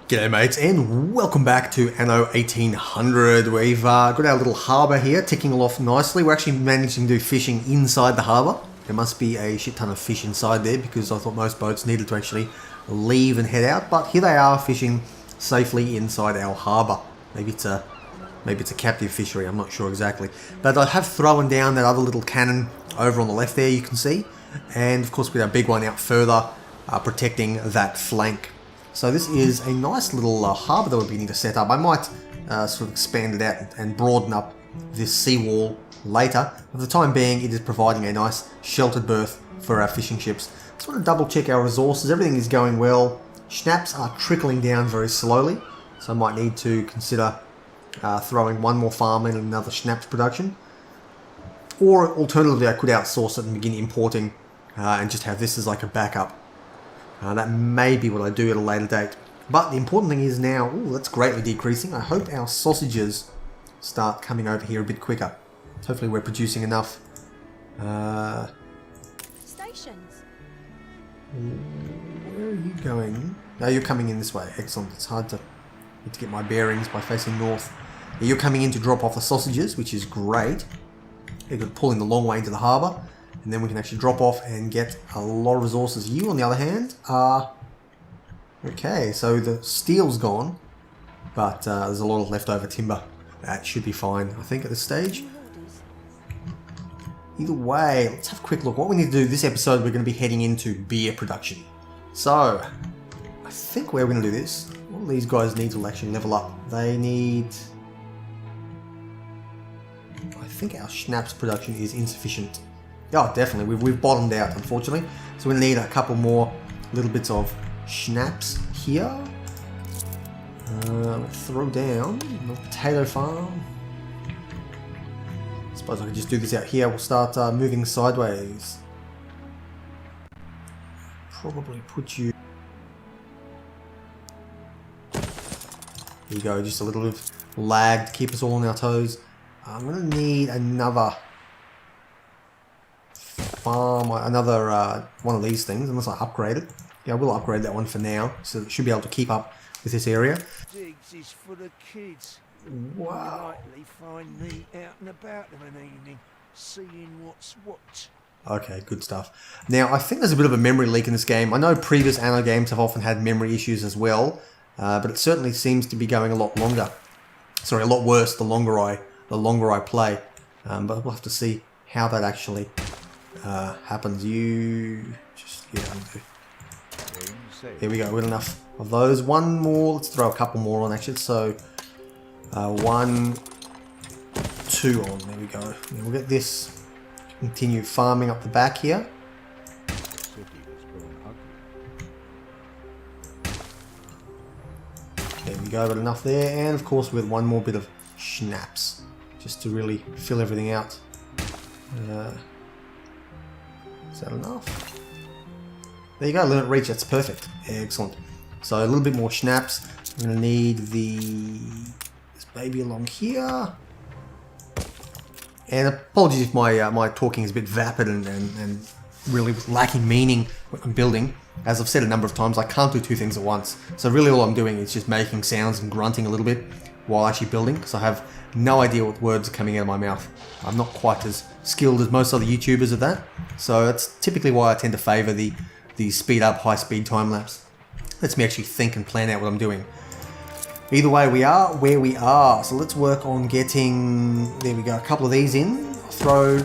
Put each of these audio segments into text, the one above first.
G'day mates, and welcome back to Anno 1800. We've got our little harbour here ticking off nicely. We're actually managing to do fishing inside the harbour. There must be a shit ton of fish inside there because I thought most boats needed to actually leave and head out, but here they are fishing safely inside our harbour. Maybe it's a captive fishery, I'm not sure exactly. But I have thrown down that other little cannon over on the left there, you can see. And of course we have a big one out further protecting that flank. So this is a nice little harbour that we're beginning to set up. I might sort of expand it out and broaden up this seawall later. For the time being, it is providing a nice sheltered berth for our fishing ships. Just want to double check our resources. Everything is going well. Schnapps are trickling down very slowly, so I might need to consider throwing one more farm in and another schnapps production. Or alternatively, I could outsource it and begin importing and just have this as like a backup. That may be what I do at a later date. But the important thing is now, that's greatly decreasing. I hope our sausages start coming over here a bit quicker. Hopefully we're producing enough. Stations. Where are you going? No, you're coming in this way. Excellent. It's hard to get my bearings by facing north. Yeah, you're coming in to drop off the sausages, which is great. You're going to pull in the long way into the harbour. And then we can actually drop off and get a lot of resources. You, on the other hand, are... Okay, so the steel's gone, but there's a lot of leftover timber. That should be fine, I think, at this stage. Either way, let's have a quick look. What we need to do this episode, we're going to be heading into beer production. So, I think where we're going to do this, all these guys need to actually level up. They need... I think our schnapps production is insufficient. Oh, definitely. We've bottomed out, unfortunately. So we're going to need a couple more little bits of schnapps here. Throw down the potato farm. I suppose I could just do this out here. We'll start moving sideways. Probably put you... There you go, just a little bit of lag to keep us all on our toes. I'm going to need another... farm, another one of these things, unless I upgrade it. Yeah, I will upgrade that one for now, so it should be able to keep up with this area. Digs is for the kids. Wow. Likely find me out and about of an evening, seeing what's what. Okay, good stuff. Now, I think there's a bit of a memory leak in this game. I know previous Anno games have often had memory issues as well, but it certainly seems to be going a lot longer. Sorry, a lot worse the longer I play. But we'll have to see how that actually happens. You just here we go. With enough of those. One more. Let's throw a couple more on actually. So 1, 2 on. There we go. And we'll get this. Continue farming up the back here. There we go. Got enough there, and of course with one more bit of schnapps, just to really fill everything out. Is that enough? There you go, limit reach, that's perfect. Excellent. So a little bit more schnapps. I'm going to need this baby along here. And apologies if my talking is a bit vapid and really lacking meaning when I'm building. As I've said a number of times, I can't do two things at once. So really all I'm doing is just making sounds and grunting a little bit while actually building, because I have no idea what words are coming out of my mouth. I'm not quite as skilled as most other YouTubers at that, so that's typically why I tend to favour the speed up, high speed time lapse. Lets me actually think and plan out what I'm doing. Either way, we are where we are, so let's work on getting, there we go, a couple of these in. I'll throw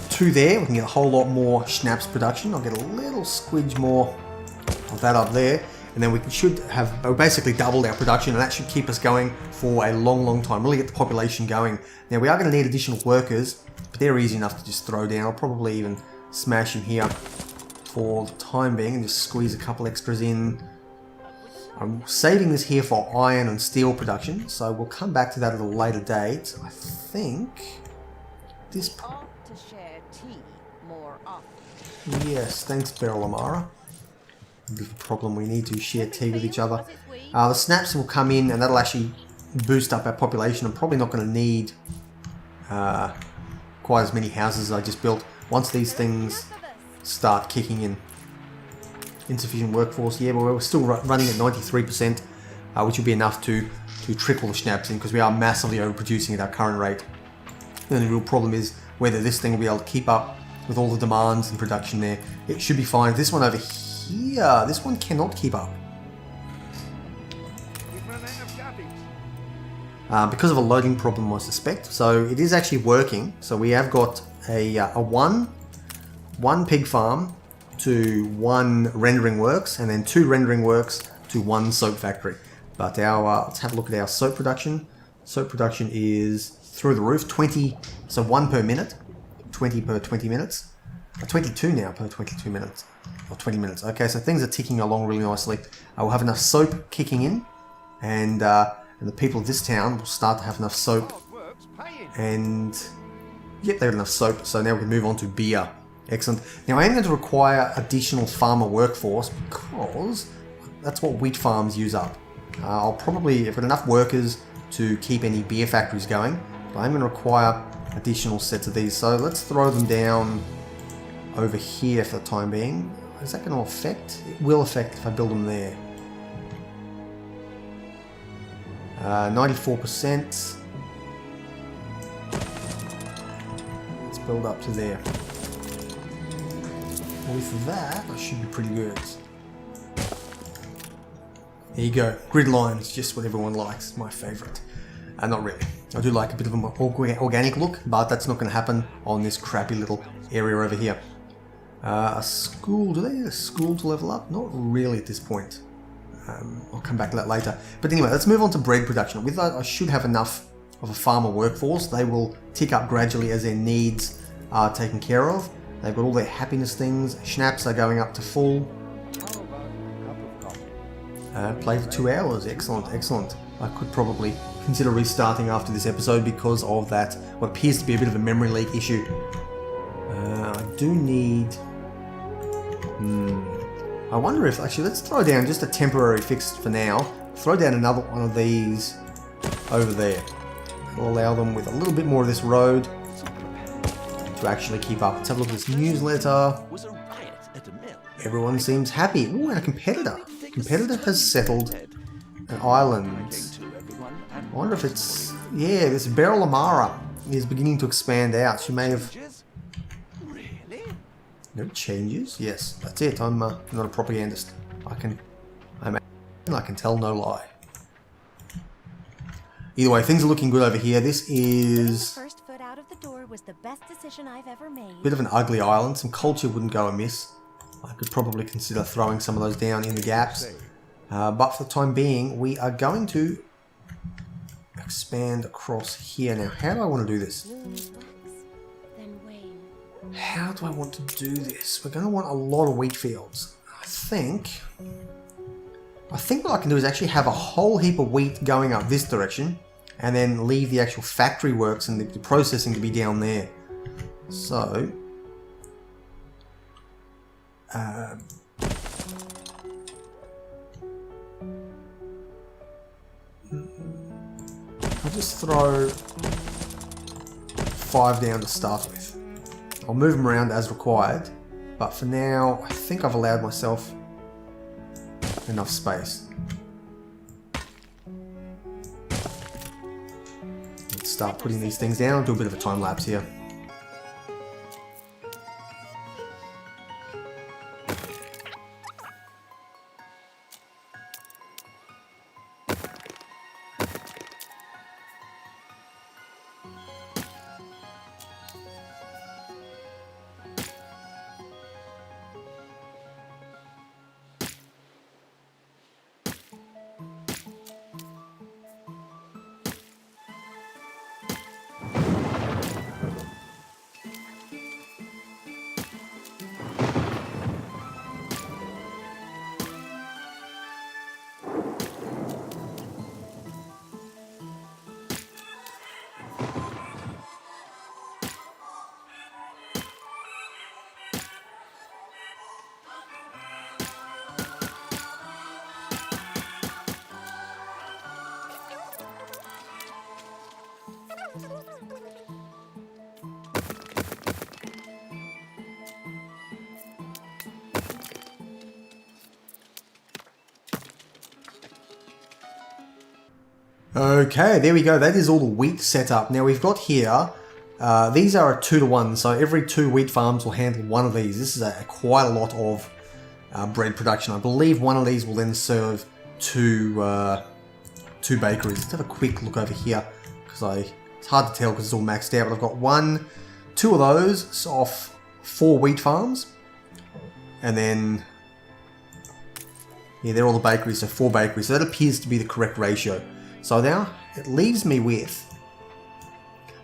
2 there, we can get a whole lot more schnapps production. I'll get a little squidge more of that up there. And then we should have basically doubled our production, and that should keep us going for a long time. Really get the population going. Now we are going to need additional workers, but they're easy enough to just throw down. I'll probably even smash them here for the time being and just squeeze a couple extras in. I'm saving this here for iron and steel production, so we'll come back to that at a later date. I think this... Yes, thanks Beryl Amara. The problem, we need to share tea with each other. The snaps will come in and that'll actually boost up our population. I'm probably not going to need quite as many houses as I just built once these things start kicking in. Insufficient workforce, yeah, but we're still running at 93%. which will be enough to trickle the schnapps in because we are massively overproducing at our current rate. And the real problem is whether this thing will be able to keep up with all the demands and production there. It should be fine. This one over here, this one cannot keep up. We've run out of cabbage. Because of a loading problem, I suspect. So it is actually working. So we have got a one pig farm to 1 rendering works, and then 2 rendering works to 1 soap factory. But our let's have a look at our soap production. Soap production is through the roof, 20, so 1 per minute, 20 per 20 minutes, 22 now per 22 minutes, or 20 minutes. Okay, so things are ticking along really nicely. We'll have enough soap kicking in, and the people of this town will start to have enough soap, Hard work's paying. and yep, they have enough soap, so now we can move on to beer. Excellent. Now I am going to require additional farmer workforce because that's what wheat farms use up. I'll probably have got enough workers to keep any beer factories going, but I'm going to require additional sets of these. So let's throw them down over here for the time being. Is that going to affect? It will affect if I build them there. 94%. Let's build up to there. With that, I should be pretty good. There you go. Grid lines, just what everyone likes. My favourite. Not really. I do like a bit of an organic look, but that's not going to happen on this crappy little area over here. A school. Do they need a school to level up? Not really at this point. I'll come back to that later. But anyway, let's move on to bread production. With that, I should have enough of a farmer workforce. They will tick up gradually as their needs are taken care of. They've got all their happiness things. Schnapps are going up to full. How about a cup of coffee? Play for 2 hours. Excellent, excellent. I could probably consider restarting after this episode because of that, what appears to be a bit of a memory leak issue. I do need... I wonder if... Actually, let's throw down just a temporary fix for now. Throw down another one of these over there. It'll allow them with a little bit more of this road to actually keep up. Let's have a look at this newsletter. Was a riot at a mill. Everyone seems happy. Ooh, and a competitor. Competitor has settled an island. I wonder if it's... Yeah, this Beryl Amara is beginning to expand out. She may have... Really? No changes? Yes, that's it. I'm not a propagandist. I can tell no lie. Either way, things are looking good over here. This is... First foot out of the door was the best decision I've ever made. Bit of an ugly island. Some culture wouldn't go amiss. I could probably consider throwing some of those down in the gaps. But for the time being, we are going to expand across here. Now, how do I want to do this? Blxz, then Wayne. How do I want to do this? We're going to want a lot of wheat fields. I think what I can do is actually have a whole heap of wheat going up this direction and then leave the actual factory works and the processing to be down there. So... I'll just throw 5 down to start with. I'll move them around as required, but for now I think I've allowed myself enough space. Let's start putting these things down. Do a bit of a time lapse here. Okay, there we go. That is all the wheat set up. Now we've got here, these are a 2-to-1, so every 2 wheat farms will handle one of these. This is quite a lot of bread production. I believe one of these will then serve two bakeries. Let's have a quick look over here, because it's hard to tell because it's all maxed out, but I've got 2 of those off 4 wheat farms, and then yeah, they're all the bakeries, so 4 bakeries. So that appears to be the correct ratio. So now it leaves me with,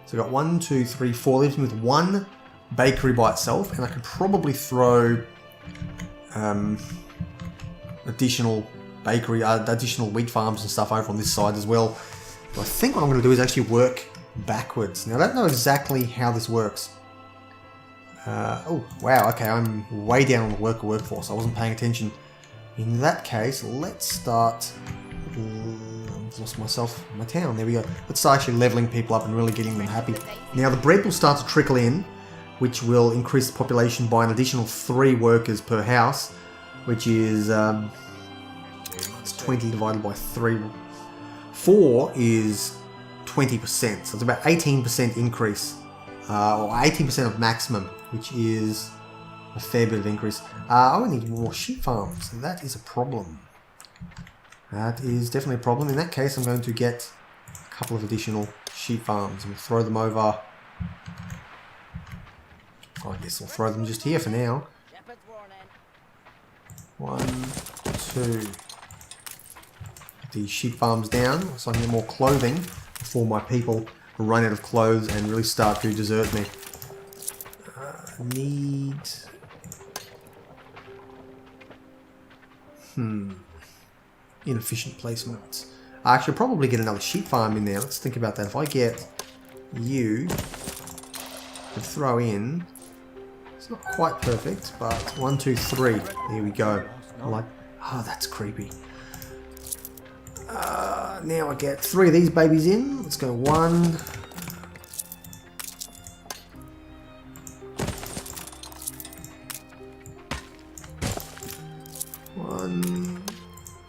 so I've got 1, 2, 3, 4, leaves me with 1 bakery by itself, and I could probably throw additional wheat farms and stuff over on this side as well. But I think what I'm going to do is actually work backwards. Now I don't know exactly how this works. Oh wow, okay, I'm way down on the workforce. I wasn't paying attention. In that case, let's start. I've lost myself in my town. There we go. Let's start actually leveling people up and really getting them happy. Now the bread will start to trickle in, which will increase the population by an additional 3 workers per house, which is it's 20 divided by 3. 4 is 20%, so it's about 18% increase, or 18% of maximum, which is a fair bit of increase. I would need more sheep farms. That is a problem. That is definitely a problem. In that case, I'm going to get a couple of additional sheep farms and we'll throw them over. I guess I'll throw them just here for now. 1, 2. Put these sheep farms down so I can get more clothing before my people run out of clothes and really start to desert me. Need... inefficient placement. I should probably get another sheep farm in there. Let's think about that. If I get you to throw in, it's not quite perfect, but 1, 2, 3. There we go. I like. Oh, that's creepy. Now I get 3 of these babies in. Let's go 1. 1,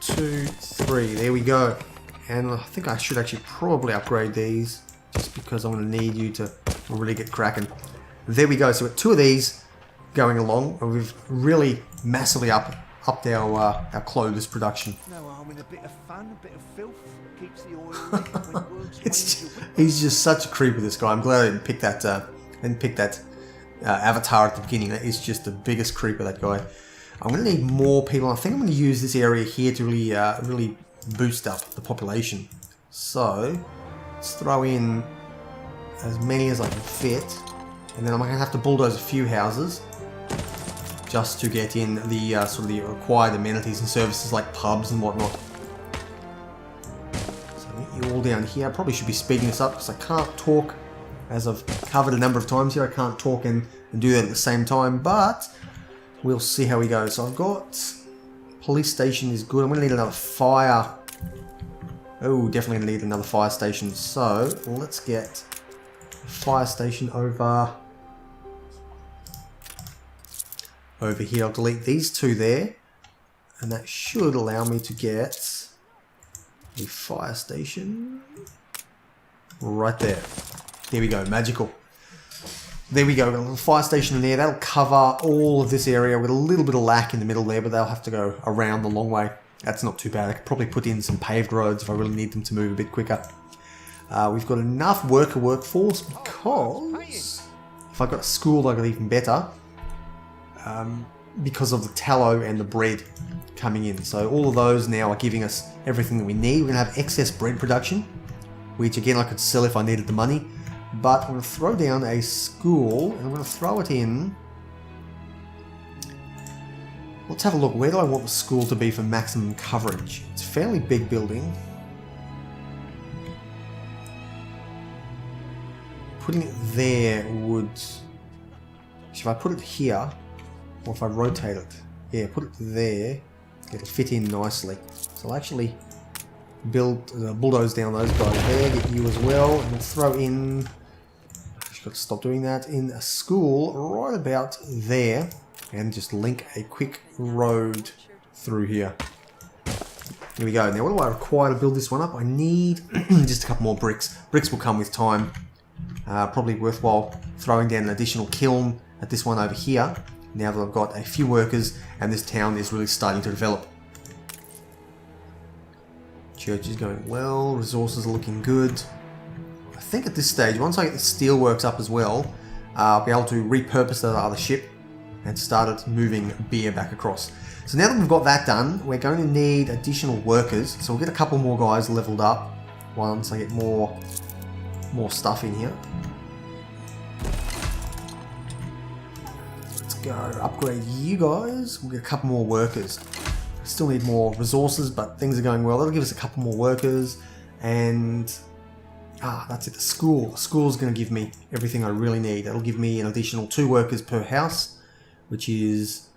2, 3. There we go. And I think I should actually probably upgrade these just because I'm going to need you to really get cracking. There we go. So with 2 of these going along, and we've really massively upped our clothes production. No harm in a bit of fun, a bit of filth. Keeps the oil when works. He's just such a creeper, this guy. I'm glad I didn't pick that avatar at the beginning. That is just the biggest creeper, that guy. I'm going to need more people. I think I'm going to use this area here to really boost up the population. So let's throw in as many as I can fit, and then I'm going to have to bulldoze a few houses just to get in the sort of the required amenities and services like pubs and whatnot. So get you all down here. I probably should be speeding this up because I can't talk, as I've covered a number of times here. I can't talk and do that at the same time, but we'll see how we go. So I've got police station is good. I'm going to need another fire. Oh, definitely going to need another fire station. So let's get fire station over here. I'll delete these 2 there, and that should allow me to get a fire station right there. There we go, magical. There we go, got a little fire station in there. That'll cover all of this area with a little bit of lack in the middle there, but they'll have to go around the long way. That's not too bad. I could probably put in some paved roads if I really need them to move a bit quicker. We've got enough workforce because if I got a school, I got even better. Because of the tallow and the bread coming in. So all of those now are giving us everything that we need. We're going to have excess bread production, which again I could sell if I needed the money. But I'm going to throw down a school, and I'm going to throw it in. Let's have a look. Where do I want the school to be for maximum coverage? It's a fairly big building. Putting it there would... If I put it here, or if I rotate it, yeah, put it there, it'll fit in nicely. So I'll actually bulldoze down those guys there, get you as well, and we'll throw in... I've got to stop doing that, in a school right about there, and just link a quick road through here. Here we go. Now, what do I require to build this one up? I need just a couple more bricks. Bricks will come with time. Probably worthwhile throwing down an additional kiln at this one over here. Now that I've got a few workers and this town is really starting to develop. Church is going well. Resources are looking good. I think at this stage, once I get the steelworks up as well, I'll be able to repurpose that other ship and start it moving beer back across. So now that we've got that done, we're going to need additional workers. So we'll get a couple more guys leveled up once I get more stuff in here. Let's go upgrade you guys. We'll get a couple more workers. Still need more resources, but things are going well. That'll give us a couple more workers, and that's it. The school. The school's going to give me everything I really need. It'll give me an additional 2 workers per house, which is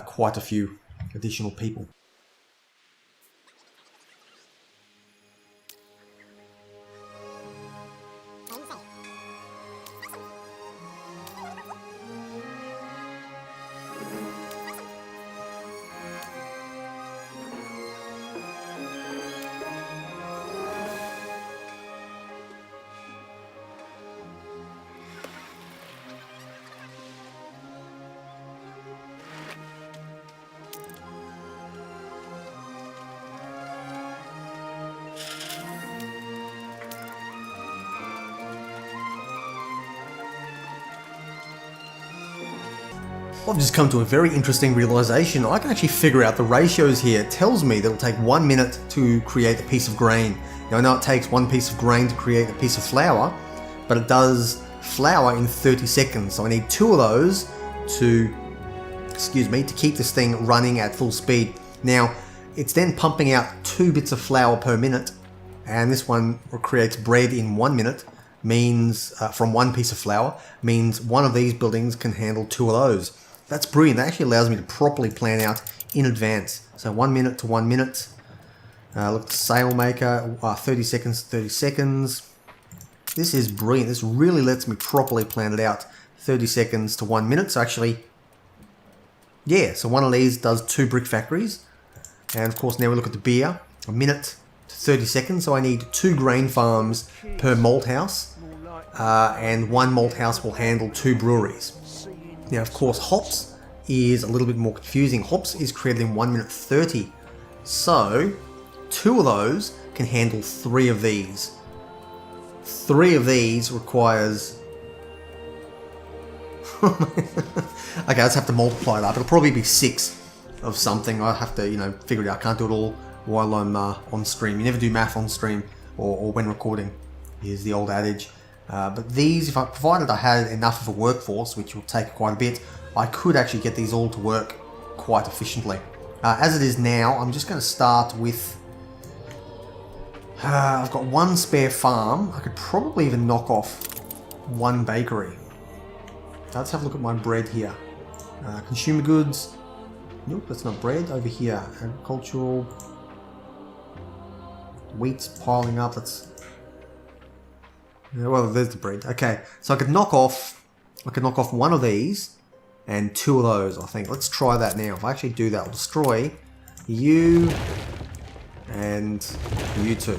quite a few additional people. I've just come to a very interesting realization. I can actually figure out the ratios here. It tells me that it'll take 1 minute to create a piece of grain. Now I know it takes 1 piece of grain to create a piece of flour, but it does flour in 30 seconds. So I need 2 of those to keep this thing running at full speed. Now, it's then pumping out 2 bits of flour per minute, and this one creates bread in 1 minute, means from 1 piece of flour, means one of these buildings can handle 2 of those. That's brilliant. That actually allows me to properly plan out in advance. So 1 minute to 1 minute. Look, sail maker, 30 seconds, 30 seconds. This is brilliant. This really lets me properly plan it out. 30 seconds to 1 minute. So actually, yeah, so one of these does 2 brick factories. And of course, now we look at the beer. 1 minute to 30 seconds. So I need 2 grain farms per malt house. And 1 malt house will handle 2 breweries. Now, of course, hops is a little bit more confusing. Hops is created in 1 minute 30. So 2 of those can handle 3 of these. 3 of these requires... Okay, let's have to multiply that. It'll probably be 6 of something. I'll have to, figure it out. I can't do it all while I'm on stream. You never do math on stream or when recording, is the old adage. But these, provided I had enough of a workforce, which will take quite a bit, I could actually get these all to work quite efficiently. As it is now, I'm just going to start with... I've got 1 spare farm. I could probably even knock off 1 bakery. Let's have a look at my bread here. Consumer goods. Nope, that's not bread. Over here, agricultural. Wheat's piling up. That's... Well, there's the bread. Okay, so I could knock off 1 of these and 2 of those, I think. Let's try that now. If I actually do that, I'll destroy you and you 2.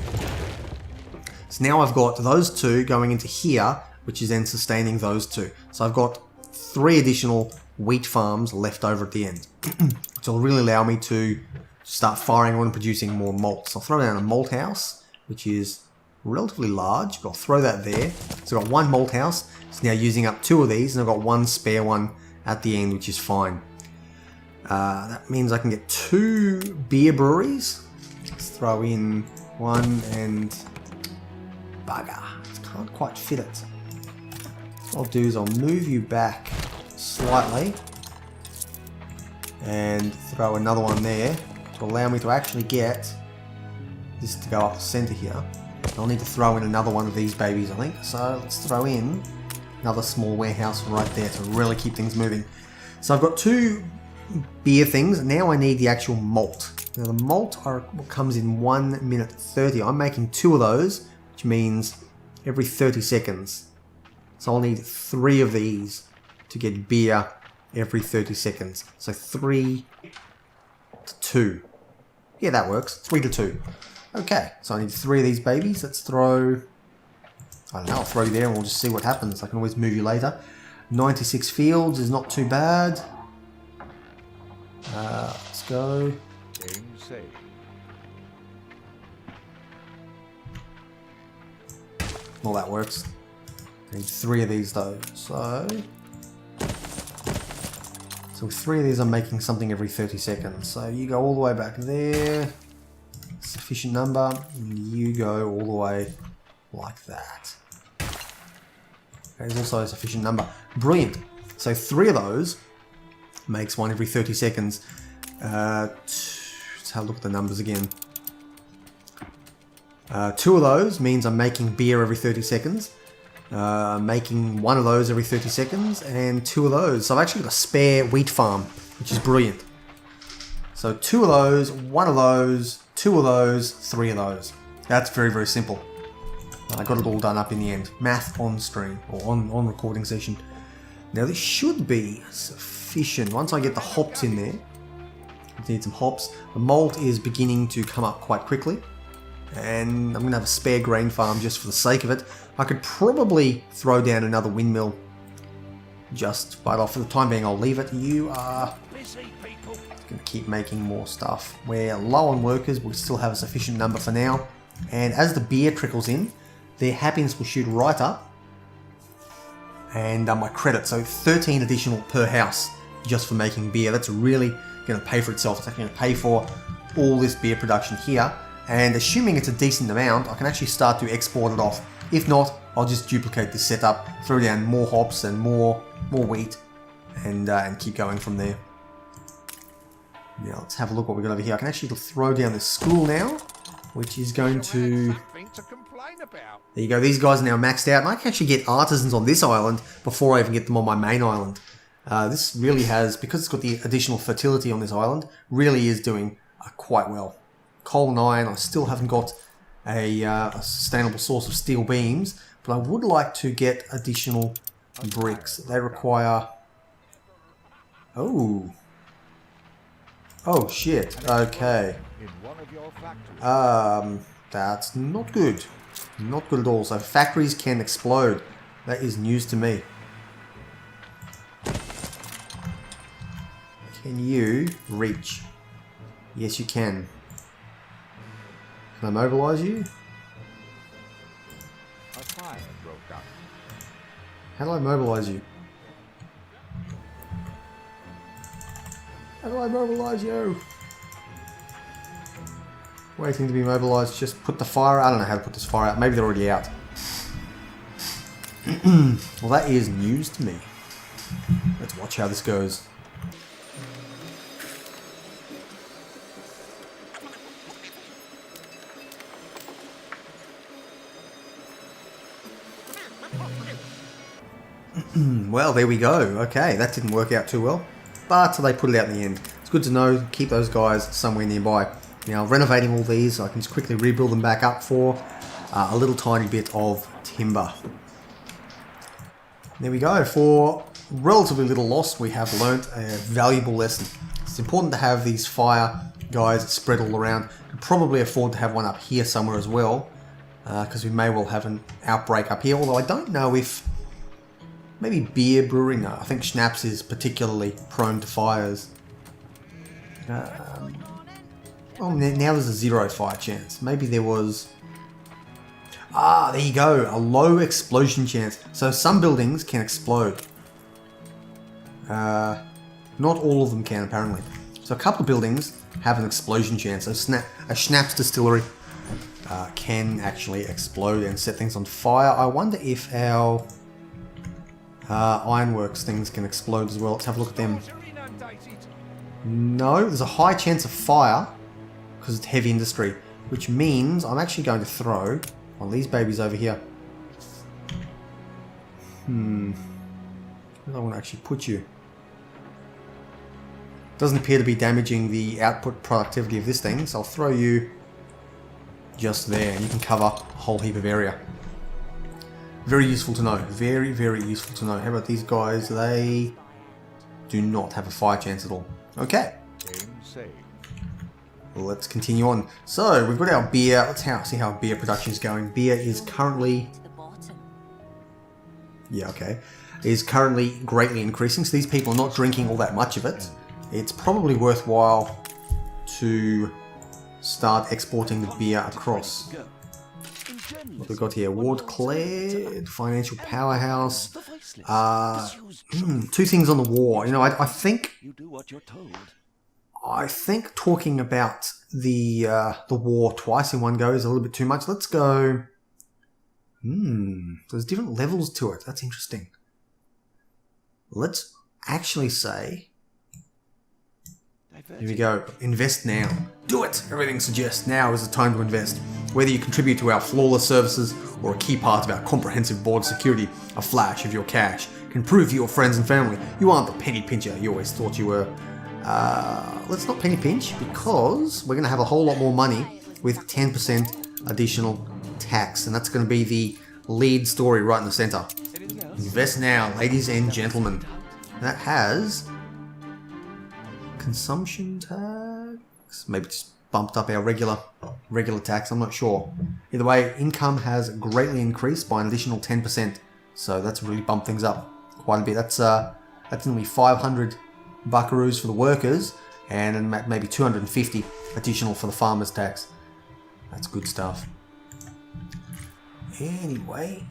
So now I've got those 2 going into here, which is then sustaining those 2. So I've got 3 additional wheat farms left over at the end, which will really allow me to start firing on and producing more malt. So I'll throw down a malt house, which is relatively large. I'll throw that there. So I've got 1 malt house. It's now using up 2 of these, and I've got 1 spare one at the end, which is fine. That means I can get 2 beer breweries. Let's throw in 1 and bugger. Can't quite fit it. What I'll do is I'll move you back slightly and throw another one there to allow me to actually get this to go up the center here. I'll need to throw in another one of these babies, I think. So let's throw in another small warehouse right there to really keep things moving. So I've got 2 beer things. Now I need the actual malt. Now the malt comes in 1 minute 30. I'm making 2 of those, which means every 30 seconds. So I'll need 3 of these to get beer every 30 seconds. So 3 to 2. Yeah, that works. 3 to 2. Okay, so I need 3 of these babies. Let's throw... I don't know, I'll throw you there and we'll just see what happens. I can always move you later. 96 fields is not too bad. Let's go. Game saved. Well, that works. I need 3 of these though. So 3 of these I'm making something every 30 seconds. So you go all the way back there. Sufficient number. And you go all the way like that. There's also a sufficient number. Brilliant. So 3 of those makes one every 30 seconds. Let's have a look at the numbers again. 2 of those means I'm making beer every 30 seconds. Making 1 of those every 30 seconds. And 2 of those. So I've actually got a spare wheat farm, which is brilliant. So 2 of those, 1 of those, 2 of those, 3 of those. That's very, very simple. I got it all done up in the end. Math on stream, or on recording session. Now this should be sufficient. Once I get the hops in there, I need some hops. The malt is beginning to come up quite quickly. And I'm going to have a spare grain farm just for the sake of it. I could probably throw down another windmill. But for the time being I'll leave it. You are going to keep making more stuff. We're low on workers, but we still have a sufficient number for now. And as the beer trickles in, their happiness will shoot right up. And my credit, so 13 additional per house just for making beer. That's really going to pay for itself. It's actually going to pay for all this beer production here. And assuming it's a decent amount, I can actually start to export it off. If not, I'll just duplicate this setup, throw down more hops and more wheat, and keep going from there. Now let's have a look what we've got over here. I can actually throw down this school now, which is going to... There you go, these guys are now maxed out, and I can actually get artisans on this island before I even get them on my main island. This really has, because it's got the additional fertility on this island, really is doing quite well. Coal and iron, I still haven't got a sustainable source of steel beams, but I would like to get additional bricks. They require... Oh shit, okay. That's not good. Not good at all. So factories can explode. That is news to me. Can you reach? Yes, you can. Can I mobilize you? A fire broke out. How do I mobilize you? How do I mobilize you? Waiting to be mobilized. Just put the fire out. I don't know how to put this fire out. Maybe they're already out. Well, that is news to me. Let's watch how this goes. Well, there we go. Okay, that didn't work out too well, but they put it out in the end. It's good to know. Keep those guys somewhere nearby. Now, renovating all these, I can just quickly rebuild them back up for a little tiny bit of timber. There we go. For relatively little loss, we have learnt a valuable lesson. It's important to have these fire guys spread all around. We can probably afford to have one up here somewhere as well, because we may well have an outbreak up here, although I don't know if... Maybe beer brewery? No, I think schnapps is particularly prone to fires. Oh, now there's a 0 fire chance. Maybe there was... Ah, there you go. A low explosion chance. So some buildings can explode. Not all of them can, apparently. So a couple of buildings have an explosion chance. So a schnapps distillery can actually explode and set things on fire. I wonder if our... ironworks things can explode as well. Let's have a look at them. No, there's a high chance of fire because it's heavy industry, which means I'm actually going to throw one of these babies over here. Where do I want to actually put you? Doesn't appear to be damaging the output productivity of this thing, so I'll throw you just there, and you can cover a whole heap of area. Very useful to know. Very, very useful to know. How about these guys? They do not have a fire chance at all. Okay. Game saved. let's continue on. So we've got our beer. Let's see how beer production is going. Beer is currently, yeah, okay, is currently greatly increasing. So these people are not drinking all that much of it. It's probably worthwhile to start exporting the beer across. What we've got here, Ward Clare, financial powerhouse. Two things on the war. You know, I think talking about the war twice in one go is a little bit too much. Let's go. There's different levels to it. That's interesting. Let's actually say. Here we go. Invest now. Do it! Everything suggests now is the time to invest. Whether you contribute to our flawless services or a key part of our comprehensive board security, a flash of your cash can prove to your friends and family you aren't the penny pincher you always thought you were. Let's not penny pinch because we're going to have a whole lot more money with 10% additional tax, and that's going to be the lead story right in the center. Invest now, ladies and gentlemen. That has consumption tax, maybe just bumped up our regular tax, I'm not sure. Either way, income has greatly increased by an additional 10%, so that's really bumped things up quite a bit. That's nearly 500 buckaroos for the workers and maybe 250 additional for the farmers tax. That's good stuff. Anyway,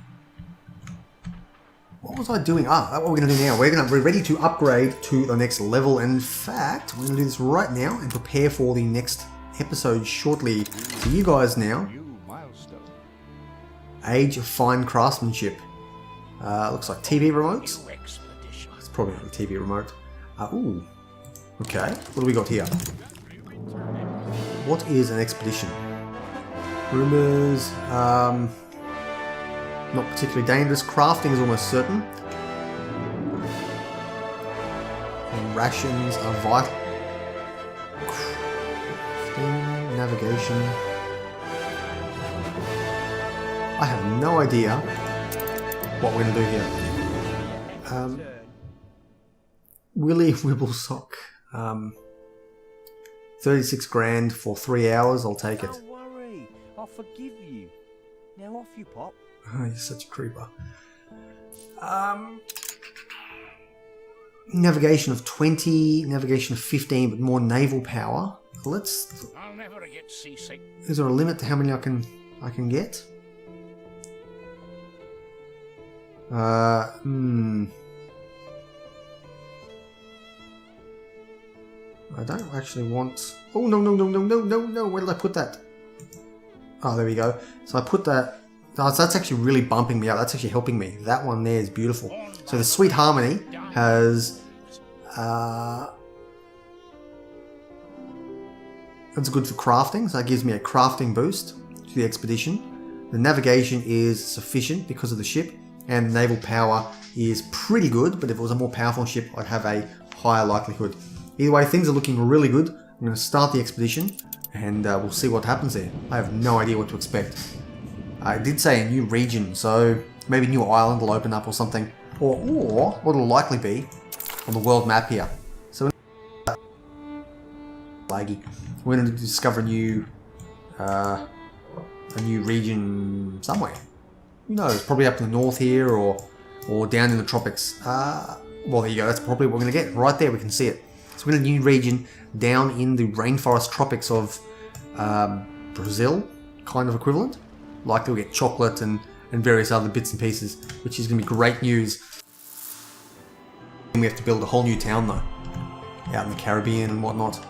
what was I doing? What we're going to do now, we're ready to upgrade to the next level. And in fact, we're going to do this right now and prepare for the next episode shortly. So you guys now, Age of Fine Craftsmanship. Looks like TV remotes. It's probably not a TV remote. Ooh. Okay, what do we got here? What is an expedition? Rumors. Not particularly dangerous. Crafting is almost certain. And rations are vital. Crafting, navigation. I have no idea what we're going to do here. Willy Wibblesock. 36 grand for 3 hours. I'll take it. Don't worry, I'll forgive you. Now off you pop. Oh, you're such a creeper. Navigation of 20, navigation of 15, but more naval power. I'll never get seasick. Is there a limit to how many I can get? I don't actually want. Oh no! Where did I put that? Oh, there we go. So I put that. Oh, so that's actually really bumping me up. That's actually helping me. That one there is beautiful. So the Sweet Harmony has... that's good for crafting. So that gives me a crafting boost to the expedition. The navigation is sufficient because of the ship. And naval power is pretty good. But if it was a more powerful ship, I'd have a higher likelihood. Either way, things are looking really good. I'm going to start the expedition. And we'll see what happens there. I have no idea what to expect. I did say a new region, so maybe a new island will open up or something. Or what will likely be on the world map here. So laggy. We're going to discover a new region somewhere. Who knows? Probably up in the north here or down in the tropics. Well, there you go. That's probably what we're going to get. Right there, we can see it. So we're in a new region down in the rainforest tropics of Brazil, kind of equivalent. Likely we'll get chocolate and various other bits and pieces, which is going to be great news. We have to build a whole new town though, out in the Caribbean and whatnot.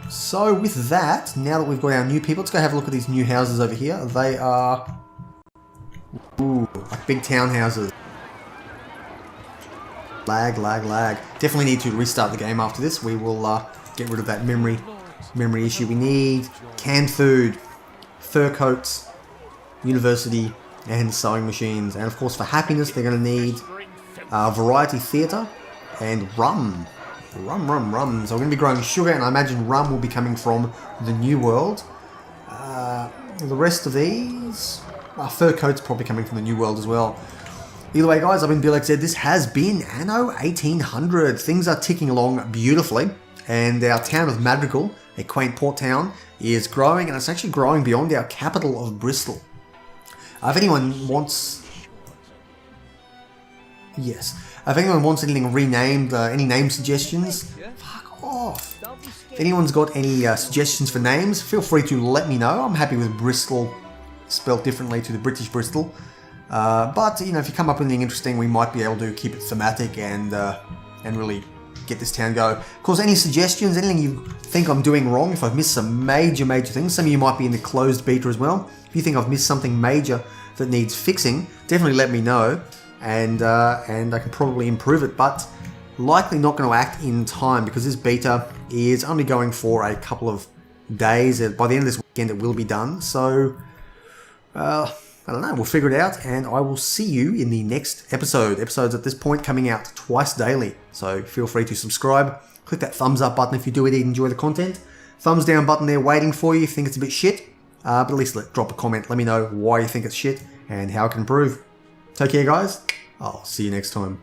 So with that, now that we've got our new people, let's go have a look at these new houses over here. They are like big townhouses. Lag. Definitely need to restart the game after this. We will get rid of that memory issue. We need canned food, fur coats, university, and sewing machines. And of course, for happiness, they're going to need variety theatre and rum. Rum. So we're going to be growing sugar, and I imagine rum will be coming from the New World. The rest of these, fur coats probably coming from the New World as well. Either way, guys, I've been Blxz. This has been Anno 1800. Things are ticking along beautifully, and our town of Madrigal, a quaint port town, is growing, and it's actually growing beyond our capital of Bristol. If anyone wants... Yes. If anyone wants anything renamed, any name suggestions, fuck off. If anyone's got any suggestions for names, feel free to let me know. I'm happy with Bristol, spelt differently to the British Bristol. But, you know, if you come up with anything interesting, we might be able to keep it thematic and really get this town go. Of course, any suggestions, anything you think I'm doing wrong, if I've missed some major things, some of you might be in the closed beta as well. If you think I've missed something major that needs fixing, definitely let me know, and I can probably improve it, but likely not going to act in time because this beta is only going for a couple of days. By the end of this weekend, it will be done, so I don't know, we'll figure it out, and I will see you in the next episode. Episodes at this point coming out twice daily, so feel free to subscribe. Click that thumbs up button if you do indeed enjoy the content. Thumbs down button there waiting for you if you think it's a bit shit. But at least drop a comment, let me know why you think it's shit and how it can improve. Take care, guys. I'll see you next time.